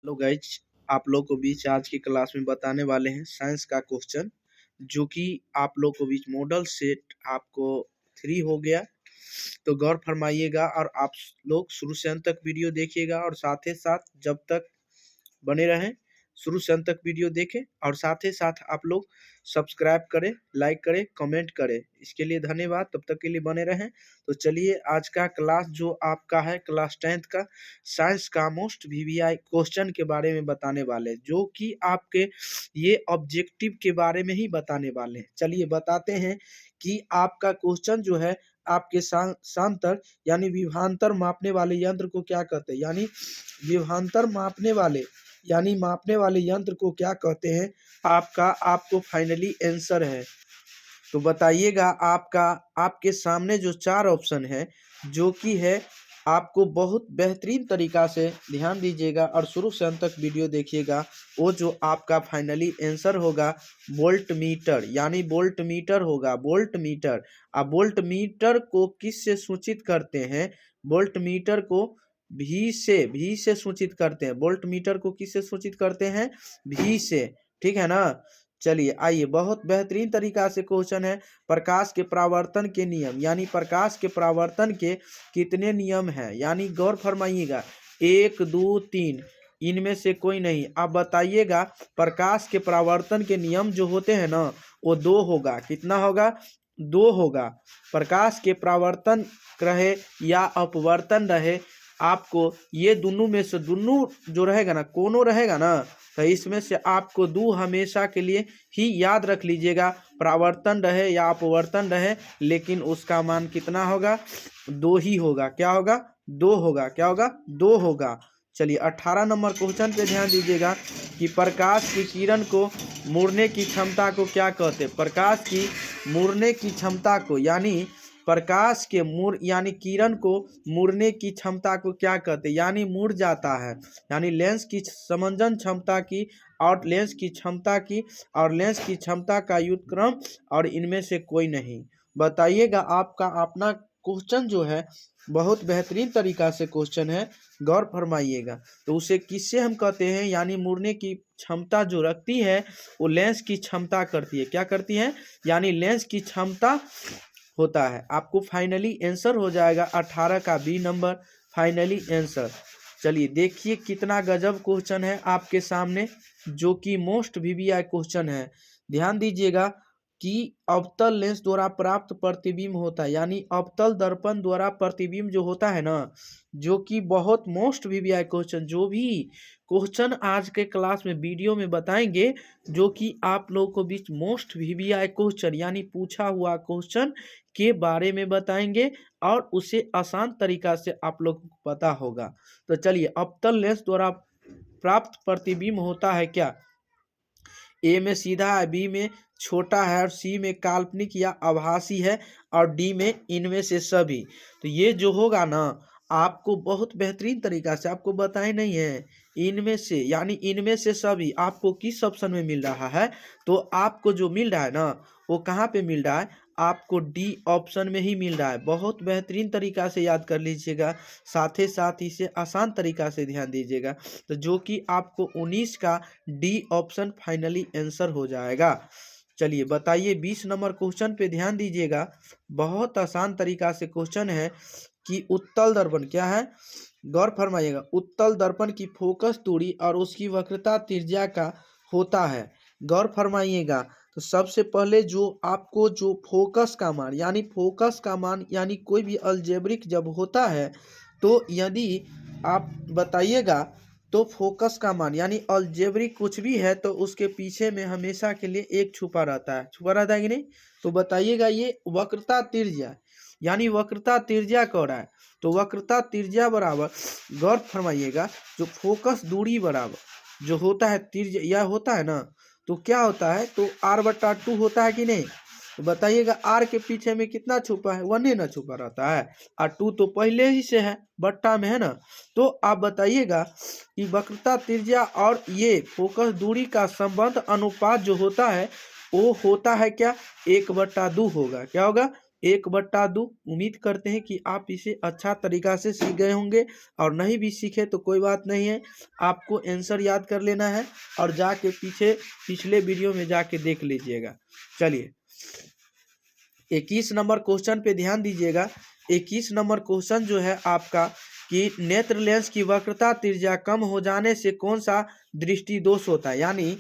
Hello guys, आप लोग को बीच आज की क्लास में बताने वाले हैं साइंस का क्वेश्चन जो कि आप लोग को बीच मॉडल सेट आपको 3 हो गया। तो गौर फरमाइएगा और आप लोग शुरू से अंत तक वीडियो देखिएगा और साथ ही साथ जब तक बने रहें, शुरू से अंत तक वीडियो देखें और साथ ही साथ आप लोग सब्सक्राइब करें, लाइक करें, कमेंट करें। इसके लिए धन्यवाद। तब तक के लिए बने रहें। तो चलिए आज का क्लास जो आपका है क्लास 10th का साइंस का मोस्ट वीवीआई क्वेश्चन के बारे में बताने वाले हैं, जो कि आपके ये ऑब्जेक्टिव के बारे में ही बताने वाले हैं। चलिए बताते हैं कि आपका क्वेश्चन जो है आपके सांतर यानी विभवांतर मापने वाले यंत्र को क्या कहते हैं, यानी विभवांतर मापने वाले यंत्र को क्या कहते हैं। आपको फाइनली आंसर है तो बताइएगा। आपके सामने जो 4 ऑप्शन है जो कि है, आपको बहुत बेहतरीन तरीका से ध्यान दीजिएगा और शुरू से अंत तक वीडियो देखिएगा। वो जो आपका फाइनली आंसर होगा वोल्ट मीटर, यानी वोल्ट मीटर होगा। वोल्ट मीटर, अब वोल्ट मीटर को किस से सूचित करते हैं? वोल्ट मीटर को भी से सूचित करते हैं। वोल्ट मीटर को किस से सूचित करते हैं? भी से, ठीक है ना। चलिए आइए, बहुत बेहतरीन तरीका से क्वेश्चन है। प्रकाश के परावर्तन के नियम, यानी प्रकाश के परावर्तन के कितने नियम हैं, यानी गौर फरमाइएगा। 1 2 3 इनमें से कोई नहीं। आप बताइएगा प्रकाश के परावर्तन के नियम जो होते हैं ना वो 2 होगा। कितना होगा? 2 होगा। प्रकाश के परावर्तन रहे या अपवर्तन रहे, आपको ये दोनों में से दोनों जो रहेगा ना, कोनो रहेगा ना, तो इसमें से आपको 2 हमेशा के लिए ही याद रख लीजिएगा। परावर्तन रहे या अपवर्तन रहे, लेकिन उसका मान कितना होगा? 2 ही होगा। क्या होगा? 2 होगा। क्या होगा? 2 होगा। चलिए 18 नंबर क्वेश्चन पे ध्यान दीजिएगा कि प्रकाश की किरण को मुड़ने की क्षमता को क्या कहते हैं। प्रकाश की मुड़ने की क्षमता को, यानी प्रकाश के यानी किरण को मुड़ने की क्षमता को क्या कहते हैं, यानी मुड़ जाता है। यानी लेंस की समंजन क्षमता की और लेंस की क्षमता की और लेंस की क्षमता का व्युत्क्रम, और इनमें से कोई नहीं। बताइएगा। आपका अपना क्वेश्चन जो है बहुत बेहतरीन तरीका से क्वेश्चन है, गौर फरमाइएगा। तो उसे किससे हम कहते हैं, यानी मुड़ने की क्षमता जो रखती है वो लेंस की क्षमता करती है। क्या करती है? यानी लेंस की क्षमता होता है। आपको फाइनली आंसर हो जाएगा 18 का बी नंबर, फाइनली आंसर। चलिए देखिए कितना गजब क्वेश्चन है आपके सामने, जो कि मोस्ट वीवीआई क्वेश्चन है। ध्यान दीजिएगा कि अवतल लेंस द्वारा प्राप्त प्रतिबिंब होता है, यानी अवतल दर्पण द्वारा प्रतिबिंब जो होता है ना, जो कि बहुत मोस्ट वीवीआई क्वेश्चन, जो भी क्वेश्चन आज के क्लास में वीडियो में बताएंगे, जो कि आप लोगों को बीच मोस्ट वीवीआई क्वेश्चन यानी पूछा हुआ क्वेश्चन के बारे में बताएंगे और उसे आसान तरीका से आप लोग को पता होगा। तो चलिए, अवतल लेंस द्वारा प्राप्त प्रतिबिंब होता है क्या? ए में सीधा है, बी में छोटा है और सी में काल्पनिक या आभासी है और डी में इनमें से सभी। तो ये जो होगा ना, आपको बहुत बेहतरीन तरीका से आपको बताए नहीं है। इनमें से यानी इनमें से सभी आपको किस ऑप्शन में मिल रहा है? तो आपको जो मिल रहा है ना वो कहाँ पे मिल रहा है? आपको डी ऑप्शन में ही मिल रहा है। बहुत बेहतरीन तरीका से याद कर लीजिएगा, साथ ही साथ इसे आसान तरीका से ध्यान दीजिएगा। तो जो कि आपको 19 का डी ऑप्शन फाइनली आंसर हो जाएगा। चलिए बताइए 20 नंबर क्वेश्चन पे ध्यान दीजिएगा। बहुत आसान तरीका से क्वेश्चन है कि उत्तल दर्पण क्या है, गौर फरमाइएगा। उत्तल दर्पण की फोकस दूरी और उसकी वक्रता त्रिज्या का होता है। गौर फरमाइएगा। तो सबसे पहले जो आपको जो फोकस का मान यानी कोई भी अलजेब्रिक जब होता है, तो यदि आप बताइएगा तो फोकस का मान यानी अलजेब्रिक कुछ भी है तो उसके पीछे में हमेशा के लिए एक छुपा रहता है। छुपा रहता है कि नहीं? तो बताइएगा ये वक्रता त्रिज्या, यानी वक्रता त्रिज्या कह रहा है। तो वक्रता त्रिज्या बराबर, गौर फरमाइएगा, जो फोकस दूरी बराबर जो होता है त्रिज्या यह होता है ना, तो क्या होता है? तो r/2 होता है कि नहीं? तो बताइएगा r के पीछे में कितना छुपा है? 1 ना छुपा रहता है, और 2 तो पहले ही से है, बट्टा में है ना। तो आप बताइएगा कि वक्रता त्रिज्या और ये फोकस दूरी का संबंध अनुपात जो होता है वो होता है क्या? 1/2 होगा। क्या होगा? 1/2। उम्मीद करते हैं कि आप इसे अच्छा तरीका से सीख गए होंगे, और नहीं भी सीखे तो कोई बात नहीं है, आपको आंसर याद कर लेना है और जाके पिछले वीडियो में जाके देख लीजिएगा। चलिए 21 नंबर क्वेश्चन पे ध्यान दीजिएगा। 21 नंबर क्वेश्चन जो है आपका कि नेत्र लेंस की वक्रता त्रिज्या कम हो जाने से कौन सा दृष्टि दोष होता है। यानी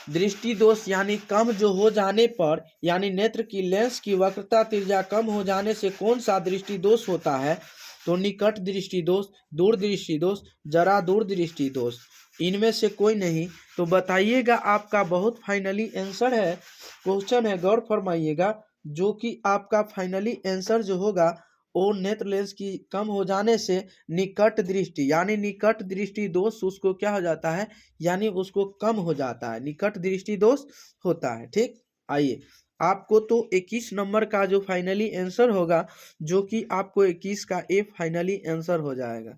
दृष्टि दोष यानी कम जो हो जाने पर, यानी नेत्र की लेंस की वक्रता त्रिज्या कम हो जाने से कौन सा दृष्टि दोष होता है। तो निकट दृष्टि दोष, दूर दृष्टि दोष, जरा दूर दृष्टि दोष, इनमें से कोई नहीं। तो बताइएगा, आपका बहुत फाइनली आंसर है, क्वेश्चन है, गौर फरमाइएगा, जो कि आपका फाइनली आंसर जो होगा वो नेत्र लेंस की कम हो जाने से निकट दृष्टि, यानी निकट दृष्टि दोष उसको क्या हो जाता है, यानी उसको कम हो जाता है, निकट दृष्टि दोष होता है। ठीक, आइए आपको तो 21 नंबर का जो फाइनली आंसर होगा, जो कि आपको 21 का ए फाइनली आंसर हो जाएगा।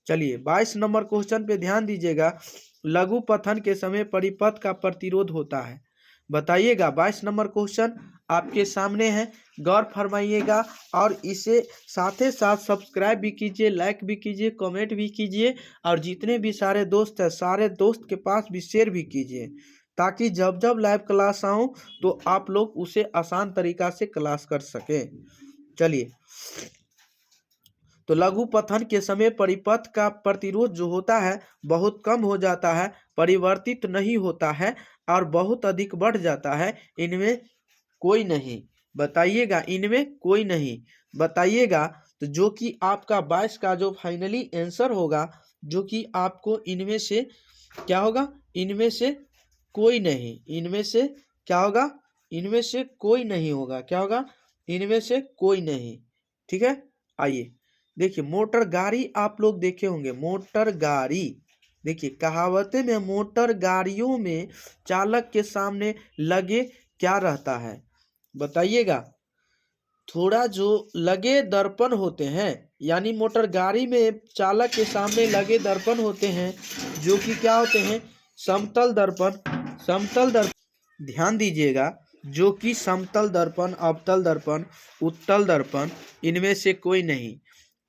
चलिए 22 नंबर क्वेश्चन पे ध्यान दीजिएगा। लघु पथन के समय परिपथ का प्रतिरोध होता है। बताइएगा, 22 नंबर क्वेश्चन आपके सामने है, गौर फरमाइएगा और इसे साथ सब्सक्राइब भी कीजिए, लाइक भी कीजिए, कमेंट भी कीजिए, और जितने भी सारे दोस्त हैं सारे दोस्त के पास भी शेयर भी कीजिए, ताकि जब जब लाइव क्लास आऊँ तो आप लोग उसे आसान तरीका से क्लास कर सकें। चलिए, तो लघु पथन के समय परिपथ का प्रतिरोध जो होता है बहुत कम हो जाता है, परिवर्तित नहीं होता है और बहुत अधिक बढ़ जाता है। इनमें कोई नहीं। बताइएगा, इनमें कोई नहीं। बताइएगा, तो जो कि आपका 22 का जो फाइनली आंसर होगा, जो कि आपको इनमें से क्या होगा, इनमें से कोई नहीं, इनमें से क्या होगा, इनमें से कोई नहीं होगा, क्या होगा, इनमें से कोई नहीं। ठीक है, आइए देखिए, मोटर गाड़ी आप लोग देखे होंगे, मोटर गाड़ी, देखिए कहावतें में मोटर गाड़ियों में चालक के सामने लगे क्या रहता है। बताइएगा, थोड़ा जो लगे दर्पण होते हैं, यानी मोटर गाड़ी में चालक के सामने लगे दर्पण होते हैं, जो कि क्या होते हैं, समतल दर्पण, समतल दर्पण, ध्यान दीजिएगा, जो कि समतल दर्पण, अवतल दर्पण, उत्तल दर्पण, इनमें से कोई नहीं।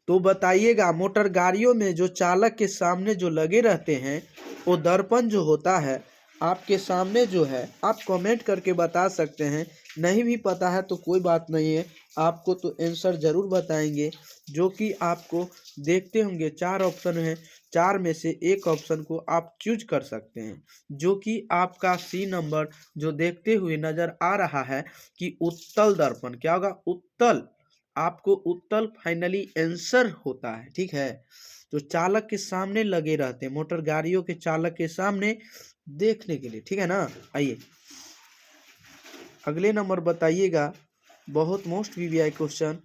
तो बताइएगा, मोटर गाड़ियों में जो चालक के सामने जो लगे रहते हैं वो दर्पण जो होता है आपके सामने जो है, आप कमेंट करके बता सकते हैं, नहीं भी पता है तो कोई बात नहीं है, आपको तो आंसर ज़रूर बताएंगे, जो कि आपको देखते होंगे 4 ऑप्शन है, 4 में से एक ऑप्शन को आप चूज कर सकते हैं, जो कि आपका सी नंबर जो देखते हुए नज़र आ रहा है कि उत्तल दर्पण, क्या होगा, उत्तल, आपको उत्तल फाइनली आंसर होता है। ठीक है, तो चालक के सामने लगे रहते हैं, मोटर गाड़ियों के चालक के सामने देखने के लिए। ठीक है ना, आइए अगले नंबर बताइएगा, बहुत मोस्ट वीवीआई क्वेश्चन,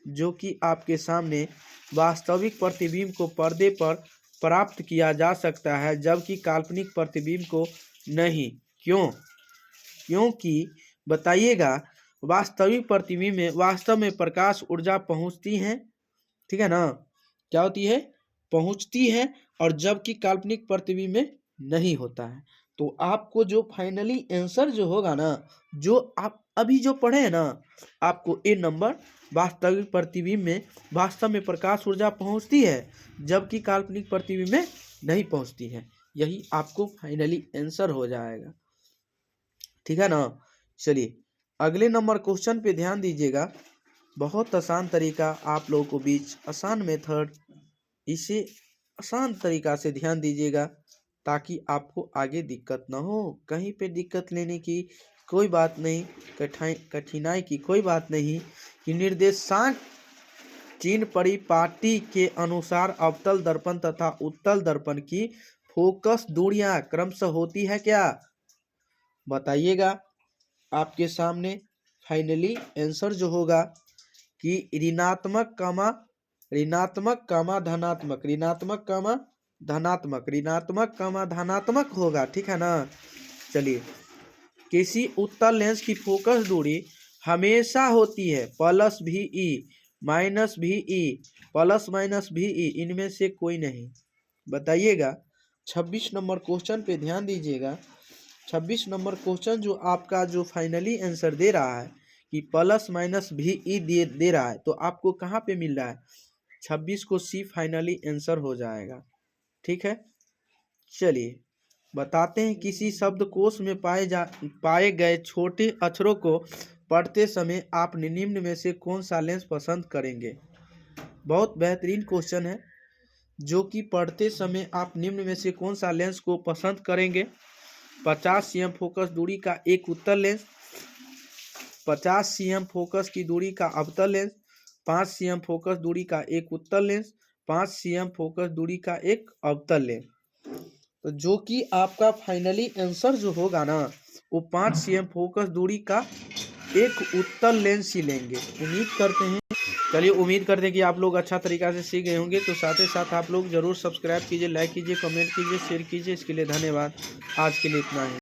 जो कि आपके सामने वास्तविक प्रतिबिंब को पर्दे पर प्राप्त किया जा सकता है जबकि काल्पनिक प्रतिबिंब को नहीं, क्यों। क्योंकि बताइएगा, वास्तविक प्रतिबिंब में वास्तव में प्रकाश ऊर्जा पहुंचती है, ठीक है ना, क्या होती है, पहुंचती है, और जबकि काल्पनिक प्रतिबिंब में नहीं होता है। तो आपको जो फाइनली आंसर जो होगा ना, जो आप अभी जो पढ़े हैं ना, आपको ए नंबर, वास्तविक प्रतिबिंब में वास्तव में प्रकाश ऊर्जा पहुंचती है जबकि काल्पनिक प्रतिबिंब में नहीं पहुंचती है, यही आपको फाइनली आंसर हो जाएगा। ठीक है ना, चलिए अगले नंबर क्वेश्चन पे ध्यान दीजिएगा, बहुत आसान तरीका आप लोगों को बीच, आसान मेथड, इसे आसान तरीका से ध्यान दीजिएगा ताकि आपको आगे दिक्कत ना हो, कहीं पे दिक्कत लेने की कोई बात नहीं, कठिनाई की कोई बात नहीं, कि निर्देशांक चिन्ह परिपाटी के अनुसार अवतल दर्पण तथा उत्तल दर्पण की फोकस दूरियां क्रमशः होती है क्या। बताइएगा, आपके सामने फाइनली आंसर जो होगा कि ऋणात्मक कामा धनात्मक, ऋणात्मक कामा धनात्मक, ऋणात्मक कामा धनात्मक होगा। ठीक है ना, चलिए किसी उत्तल लेंस की फोकस दूरी हमेशा होती है प्लस भी ई माइनस भी ई, प्लस माइनस भी ई, इनमें से कोई नहीं। बताइएगा, 26 नंबर क्वेश्चन पे ध्यान दीजिएगा, 26 नंबर क्वेश्चन जो आपका जो फाइनली आंसर दे रहा है कि प्लस माइनस भी ई दे रहा है, तो आपको कहाँ पे मिल रहा है? 26 को सी फाइनली आंसर हो जाएगा। ठीक है, चलिए बताते हैं। किसी शब्दकोश में पाए गए छोटे अक्षरों को पढ़ते समय आप निम्न में से कौन सा लेंस पसंद करेंगे? बहुत बेहतरीन क्वेश्चन है, जो कि पढ़ते समय आप निम्न में से कौन सा लेंस को पसंद करेंगे? 50 cm फोकस दूरी का एक उत्तल लेंस, 50 cm फोकस की दूरी का अवतल लेंस, 5 cm फोकस दूरी का एक उत्तल लेंस, 5 cm फोकस दूरी का एक अवतल लेंस। तो जो कि आपका फाइनली आंसर जो होगा ना, वो 5 cm फोकस दूरी का एक उत्तल लेंस ही लेंगे। उम्मीद करते हैं, चलिए उम्मीद करते हैं कि आप लोग अच्छा तरीका से सीख गए होंगे। तो साथ ही साथ आप लोग जरूर सब्सक्राइब कीजिए, लाइक कीजिए, कमेंट कीजिए, शेयर कीजिए। इसके लिए धन्यवाद। आज के लिए इतना ही।